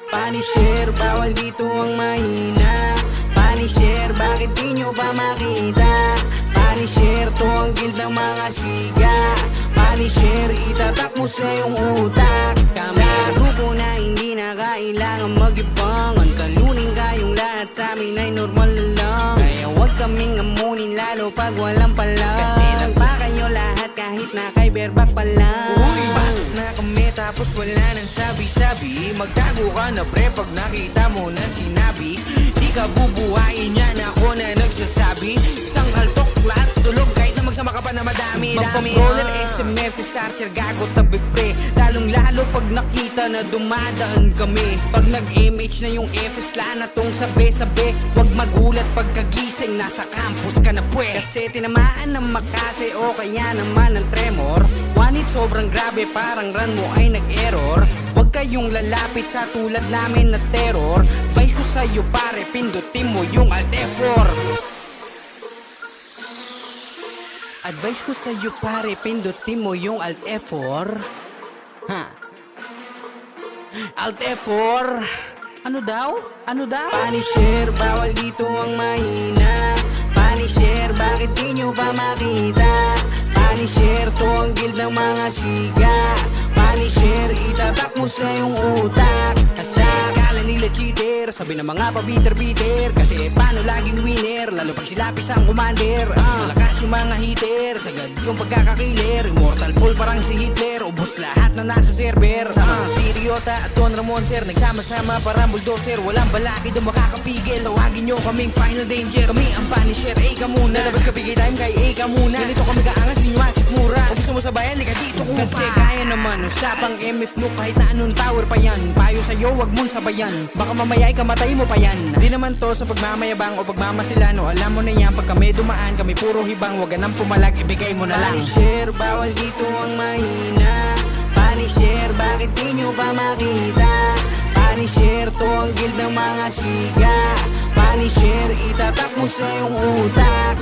Punisher, bawal dito ang mahina. Punisher, bakit di nyo pa makita? Punisher, to ang guild ng mga siga. Punisher, itatak mo sa iyong utak. Kami grupo na hindi na kailangan mag-ibang. Ang talunin kayong lahat sa amin ay normal na lang. Kaya huwag kaming amunin lalo pag walang palang. Kasi nagpa kayo lahat kahit na kay bareback pa lang. Uy, pasok na kami tapos wala nang sabi-sabi. Magtago ka na pre pag nakita mo na sinabi. Di ka bubuhayin yan, ako na nagsasabi. Isang kaltok, lahat tulog kahit na magsama ka pa na madami. Magpa-brawler, SMF, Archer, gago tabi pre. Lalong lalo pag nakita na dumadaan kami. Pag nag-MH na yung FS, na tong sabi-sabi. Huwag magulat pagkagising, nasa campus ka na pwe. Kasi tinamaan ng makase o kaya naman ng tremor. One hit sobrang grabe, parang run mo ay nag-error. Huwag kayong lalapit sa tulad namin na terror. Advice ko sa'yo pare, pindutin mo yung Alt F4. Advice ko sa'yo pare, pindutin mo yung Alt F4. Ha? Alt F4. Ano daw? Ano daw? Punisher, bawal dito ang mahina. Punisher, bakit di nyo pa makita? Punisher, to ang guild ng mga siga. Punisher, itatak mo sa iyong utak. Kasi akala nila cheater, sabi ng mga pa-bitter-bitter. Kasi paano laging winner, lalo pag silapis ang commander. Malakas yung mga hitter, sagad yung pagkakakiler. Immortal Paul parang si Hitler, ubos lahat na nasa server. Si Ryota at Don Ramon sir, nagsama-sama parang bulldozer. Walang balaki doon makakapigil, tawagin nyo kaming final danger. Kami ang Punisher, ka muna. Labas ka bigay time kay ka muna. Ganito kami kaangas, di nyo asik mura. Kung gusto mo sabayan, lika dito kupa. Kasi kaya naman, usapang MF no kahit na anong tower pa yan. Payo sa'yo, wag mong sabayan. Baka mamaya ay kamatay mo pa yan. Di naman to sa pagmamayabang o pagmamasilan. O alam mo na yan, pag kami dumaan, kami puro hibang. Wag nang pumalag, ibigay mo na lang. Punisher, bawal dito ang mahina. Punisher, bakit di nyo pa makita? Punisher, to ang guild ng mga siga. Punisher, itatak mo sa iyong utak.